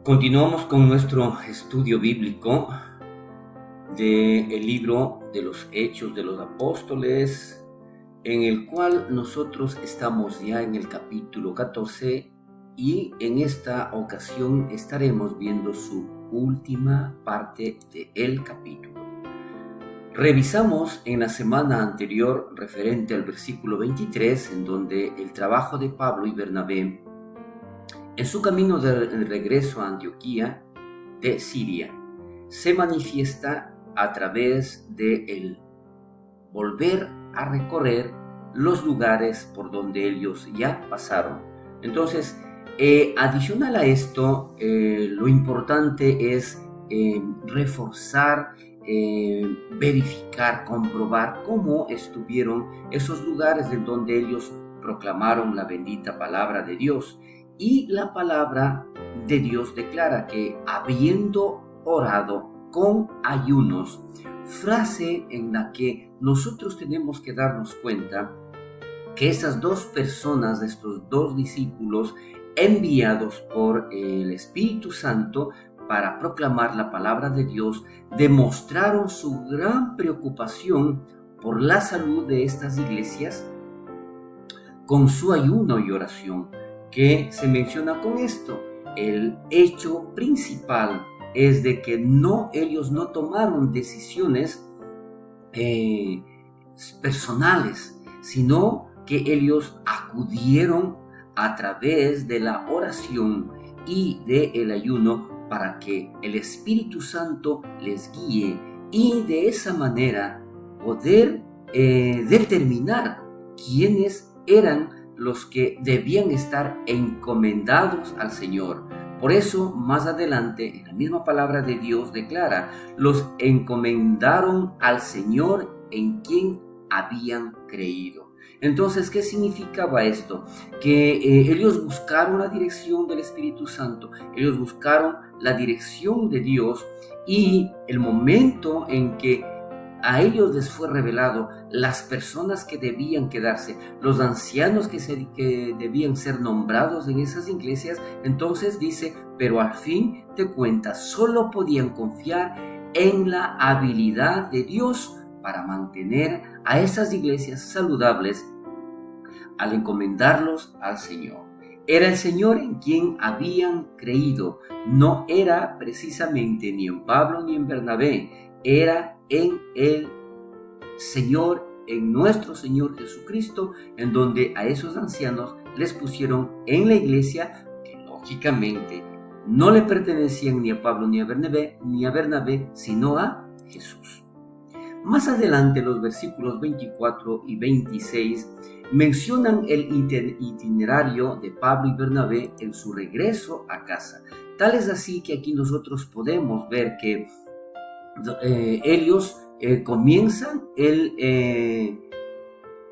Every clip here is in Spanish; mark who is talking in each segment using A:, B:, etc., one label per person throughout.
A: Continuamos con nuestro estudio bíblico del libro de los Hechos de los Apóstoles, en el cual nosotros estamos ya en el capítulo 14 y en esta ocasión estaremos viendo su última parte del capítulo. Revisamos en la semana anterior referente al versículo 23, en donde el trabajo de Pablo y Bernabé en su camino de regreso a Antioquía de Siria se manifiesta a través de el volver a recorrer los lugares por donde ellos ya pasaron. Entonces, adicional a esto, lo importante es reforzar, verificar, comprobar cómo estuvieron esos lugares en donde ellos proclamaron la bendita palabra de Dios. Y la palabra de Dios declara que habiendo orado con ayunos, frase en la que nosotros tenemos que darnos cuenta que esas dos personas, estos dos discípulos enviados por el Espíritu Santo para proclamar la palabra de Dios, demostraron su gran preocupación por la salud de estas iglesias con su ayuno y oración. ¿Qué se menciona con esto? El hecho principal es de que ellos no tomaron decisiones personales, sino que ellos acudieron a través de la oración y del ayuno para que el Espíritu Santo les guíe y de esa manera poder determinar quiénes eran los que debían estar encomendados al Señor. Por eso, más adelante, en la misma palabra de Dios declara, los encomendaron al Señor en quien habían creído. Entonces, ¿qué significaba esto? Que ellos buscaron la dirección del Espíritu Santo, ellos buscaron la dirección de Dios, y el momento en que a ellos les fue revelado las personas que debían quedarse, los ancianos que debían ser nombrados en esas iglesias, entonces dice, pero al fin de cuentas solo podían confiar en la habilidad de Dios para mantener a esas iglesias saludables al encomendarlos al Señor. Era el Señor en quien habían creído, no era precisamente ni en Pablo ni en Bernabé, era en el Señor, en nuestro Señor Jesucristo, en donde a esos ancianos les pusieron en la iglesia que lógicamente no le pertenecían ni a Pablo ni a Bernabé, sino a Jesús. Más adelante, los versículos 24 y 26 mencionan el itinerario de Pablo y Bernabé en su regreso a casa. Tal es así que aquí nosotros podemos ver que ellos comienzan el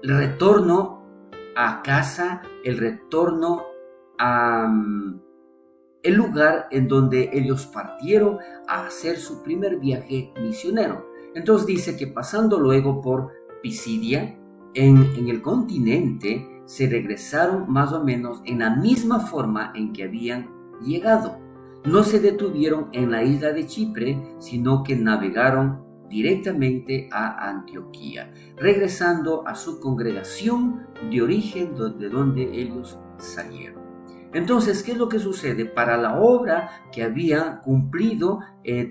A: retorno a casa, el retorno a el lugar en donde ellos partieron a hacer su primer viaje misionero. Entonces dice que pasando luego por Pisidia, en el continente, se regresaron más o menos en la misma forma en que habían llegado. No se detuvieron en la isla de Chipre, sino que navegaron directamente a Antioquía, regresando a su congregación de origen de donde ellos salieron. Entonces, ¿qué es lo que sucede? Para la obra que había cumplido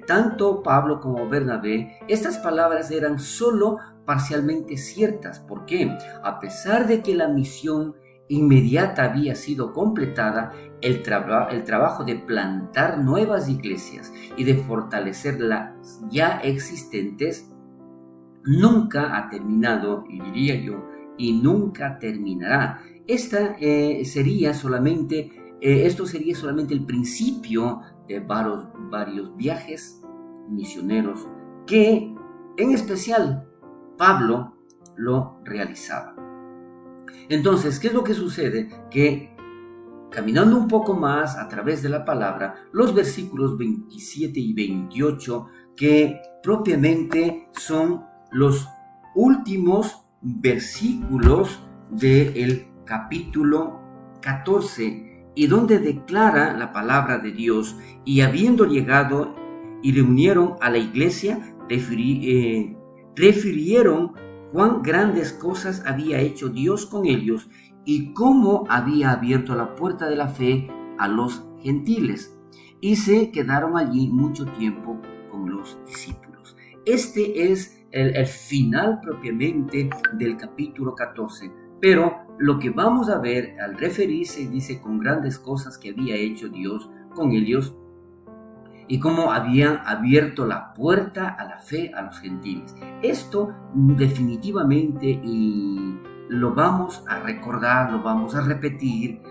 A: tanto Pablo como Bernabé, estas palabras eran solo parcialmente ciertas. ¿Por qué? A pesar de que la misión inmediata había sido completada, el trabajo de plantar nuevas iglesias y de fortalecer las ya existentes nunca ha terminado, y diría yo, y nunca terminará. Esto sería solamente el principio de varios viajes misioneros que, en especial, Pablo lo realizaba. Entonces, ¿qué es lo que sucede? Que caminando un poco más a través de la palabra, los versículos 27 y 28, que propiamente son los últimos versículos del capítulo 14, y donde declara la palabra de Dios, y habiendo llegado y reunieron a la iglesia, refirieron cuán grandes cosas había hecho Dios con ellos y cómo había abierto la puerta de la fe a los gentiles. Y se quedaron allí mucho tiempo con los discípulos. Este es el final propiamente del capítulo 14. Pero lo que vamos a ver al referirse, dice, con grandes cosas que había hecho Dios con ellos y cómo habían abierto la puerta a la fe a los gentiles. Esto definitivamente, y lo vamos a recordar, lo vamos a repetir,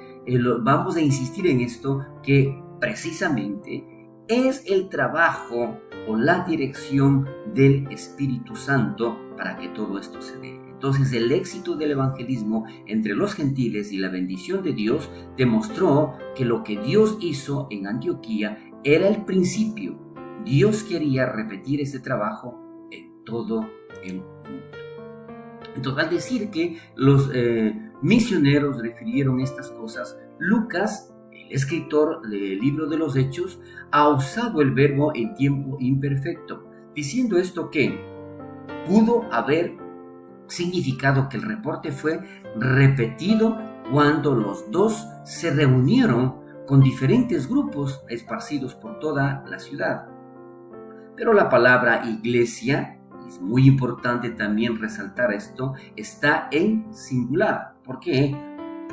A: vamos a insistir en esto, que precisamente es el trabajo o la dirección del Espíritu Santo para que todo esto se dé. Entonces, el éxito del evangelismo entre los gentiles y la bendición de Dios demostró que lo que Dios hizo en Antioquía era el principio. Dios quería repetir ese trabajo en todo el mundo. Entonces, al decir que los misioneros refirieron estas cosas, Lucas, el escritor del libro de los Hechos, ha usado el verbo en tiempo imperfecto, diciendo esto que pudo haber significado que el reporte fue repetido cuando los dos se reunieron con diferentes grupos esparcidos por toda la ciudad. Pero la palabra iglesia, es muy importante también resaltar esto, está en singular, porque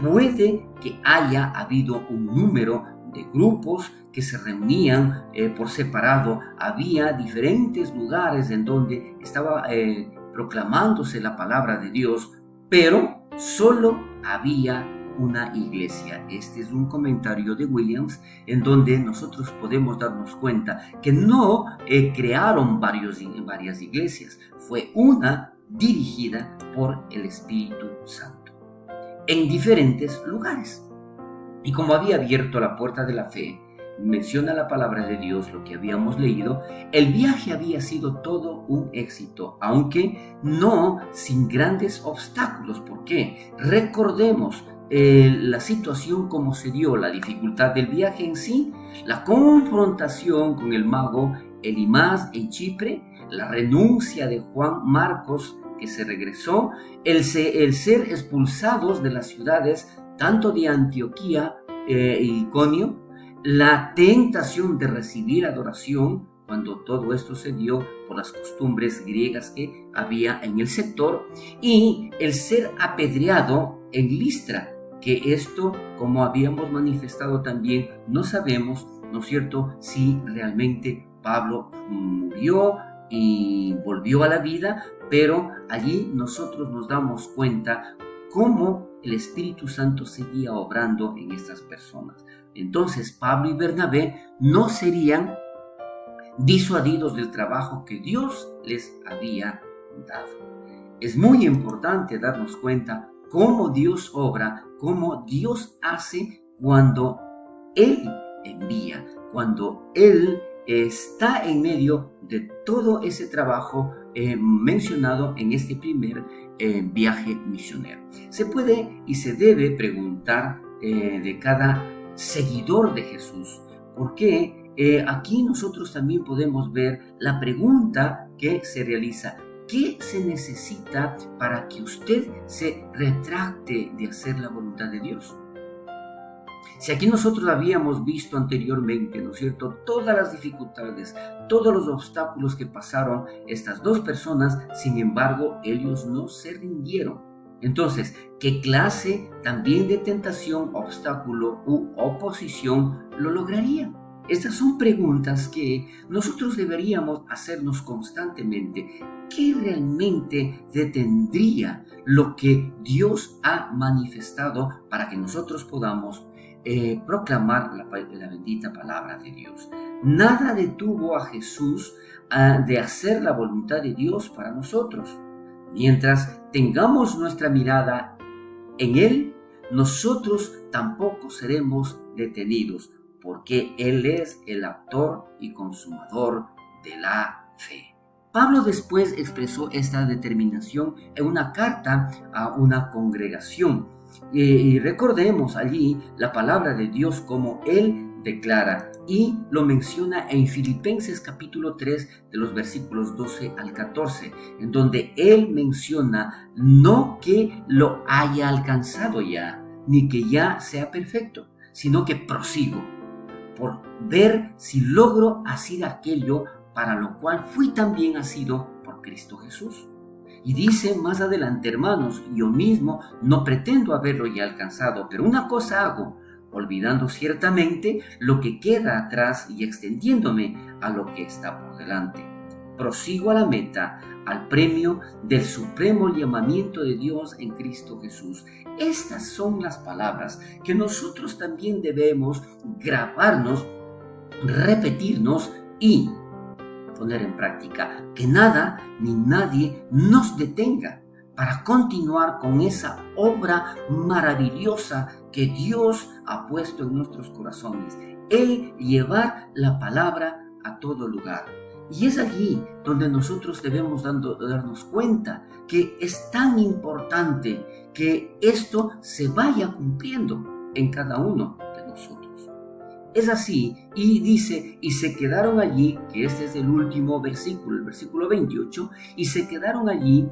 A: puede que haya habido un número de grupos que se reunían por separado. Había diferentes lugares en donde estaba proclamándose la palabra de Dios, pero solo había una iglesia. Este es un comentario de Williams en donde nosotros podemos darnos cuenta que no crearon varias iglesias, fue una dirigida por el Espíritu Santo en diferentes lugares. Y como había abierto la puerta de la fe, menciona la palabra de Dios, lo que habíamos leído, el viaje había sido todo un éxito, aunque no sin grandes obstáculos. ¿Por qué? Recordemos la situación como se dio, la dificultad del viaje en sí, la confrontación con el mago Elimás en Chipre, la renuncia de Juan Marcos, que se regresó, el ser expulsados de las ciudades tanto de Antioquía e Iconio, la tentación de recibir adoración cuando todo esto se dio por las costumbres griegas que había en el sector, y el ser apedreado en Listra, que esto, como habíamos manifestado también, no sabemos, ¿no es cierto?, si realmente Pablo murió y volvió a la vida, pero allí nosotros nos damos cuenta cómo el Espíritu Santo seguía obrando en estas personas. Entonces Pablo y Bernabé no serían disuadidos del trabajo que Dios les había dado. Es muy importante darnos cuenta cómo Dios obra, cómo Dios hace cuando Él envía, cuando Él está en medio de todo ese trabajo mencionado en este primer viaje misionero. Se puede y se debe preguntar de cada seguidor de Jesús, porque aquí nosotros también podemos ver la pregunta que se realiza: ¿qué se necesita para que usted se retracte de hacer la voluntad de Dios? Si aquí nosotros habíamos visto anteriormente, ¿no es cierto?, todas las dificultades, todos los obstáculos que pasaron estas dos personas, sin embargo, ellos no se rindieron. Entonces, ¿qué clase también de tentación, obstáculo u oposición lo lograrían? Estas son preguntas que nosotros deberíamos hacernos constantemente. ¿Qué realmente detendría lo que Dios ha manifestado para que nosotros podamos proclamar la bendita palabra de Dios? Nada detuvo a Jesús de hacer la voluntad de Dios para nosotros. Mientras tengamos nuestra mirada en Él, nosotros tampoco seremos detenidos, porque Él es el autor y consumador de la fe. Pablo después expresó esta determinación en una carta a una congregación, Y recordemos allí la palabra de Dios como Él declara, y lo menciona en Filipenses capítulo 3 de los versículos 12 al 14, en donde Él menciona no que lo haya alcanzado ya, ni que ya sea perfecto, sino que prosigo por ver si logro hacer aquello para lo cual fui también asido por Cristo Jesús. Y dice más adelante, hermanos, yo mismo no pretendo haberlo ya alcanzado, pero una cosa hago, olvidando ciertamente lo que queda atrás y extendiéndome a lo que está por delante. Prosigo a la meta, al premio del supremo llamamiento de Dios en Cristo Jesús. Estas son las palabras que nosotros también debemos grabarnos, repetirnos y poner en práctica. Que nada ni nadie nos detenga para continuar con esa obra maravillosa que Dios ha puesto en nuestros corazones. El llevar la palabra a todo lugar. Y es allí donde nosotros debemos darnos cuenta que es tan importante que esto se vaya cumpliendo en cada uno de nosotros. Es así, y dice, y se quedaron allí, que este es el último versículo, el versículo 28, y se quedaron allí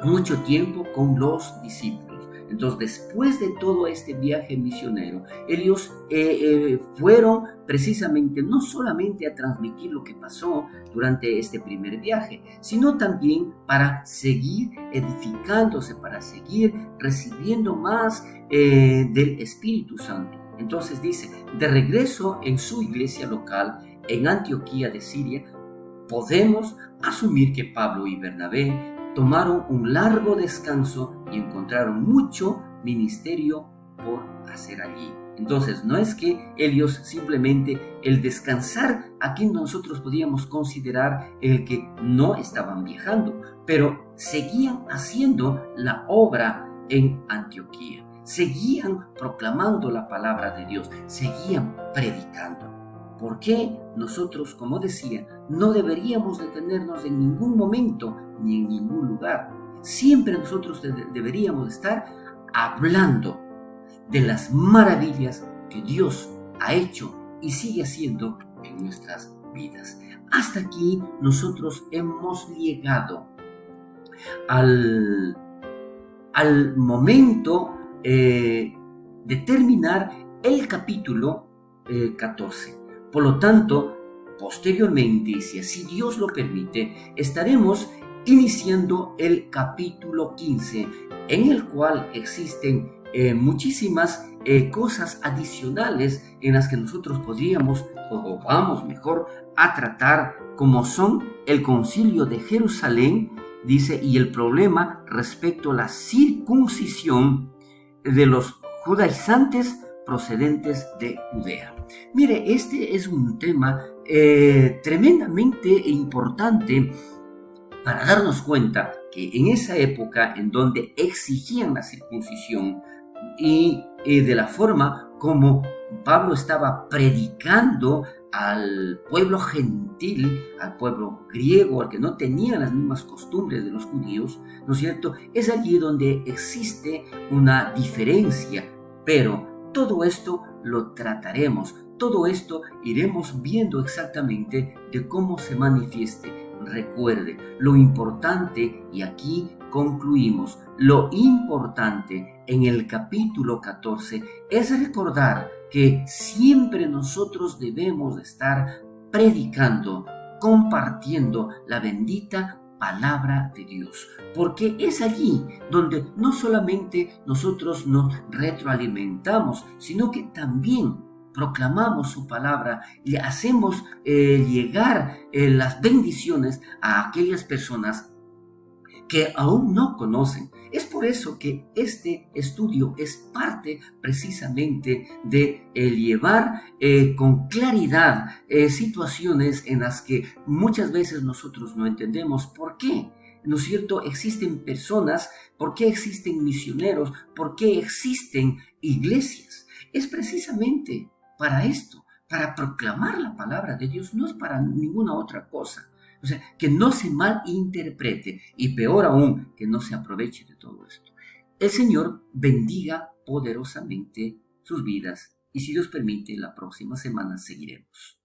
A: mucho tiempo con los discípulos. Entonces, después de todo este viaje misionero, ellos fueron precisamente no solamente a transmitir lo que pasó durante este primer viaje, sino también para seguir edificándose, para seguir recibiendo más del Espíritu Santo. Entonces dice, de regreso en su iglesia local en Antioquía de Siria, podemos asumir que Pablo y Bernabé tomaron un largo descanso y encontraron mucho ministerio por hacer allí. Entonces, no es que ellos simplemente el descansar, aquí nosotros podíamos considerar el que no estaban viajando, pero seguían haciendo la obra en Antioquía. Seguían proclamando la palabra de Dios, seguían predicando. ¿Por qué nosotros, como decía, no deberíamos detenernos en ningún momento ni en ningún lugar? Siempre nosotros deberíamos estar hablando de las maravillas que Dios ha hecho y sigue haciendo en nuestras vidas. Hasta aquí nosotros hemos llegado al momento de terminar el capítulo 14. Por lo tanto, posteriormente, si así Dios lo permite, estaremos iniciando el capítulo 15, en el cual existen muchísimas cosas adicionales en las que nosotros podríamos, o vamos mejor, a tratar, como son el concilio de Jerusalén, dice, y el problema respecto a la circuncisión de los judaizantes procedentes de Judea. Mire, este es un tema tremendamente importante para darnos cuenta que en esa época en donde exigían la circuncisión y de la forma como Pablo estaba predicando al pueblo gentil, al pueblo griego, al que no tenía las mismas costumbres de los judíos, ¿no es cierto? Es allí donde existe una diferencia, pero todo esto lo trataremos, todo esto iremos viendo exactamente de cómo se manifieste. Recuerde, lo importante, y aquí concluimos, lo importante en el capítulo 14 es recordar que siempre nosotros debemos estar predicando, compartiendo la bendita palabra de Dios, porque es allí donde no solamente nosotros nos retroalimentamos, sino que también proclamamos su palabra y hacemos llegar las bendiciones a aquellas personas que aún no conocen. Es por eso que este estudio es parte precisamente de llevar con claridad situaciones en las que muchas veces nosotros no entendemos por qué. ¿No es cierto? Existen personas, ¿por qué existen misioneros? ¿Por qué existen iglesias? Es precisamente para esto, para proclamar la palabra de Dios, no es para ninguna otra cosa. O sea, que no se malinterprete y peor aún, que no se aproveche de todo esto. El Señor bendiga poderosamente sus vidas y si Dios permite, la próxima semana seguiremos.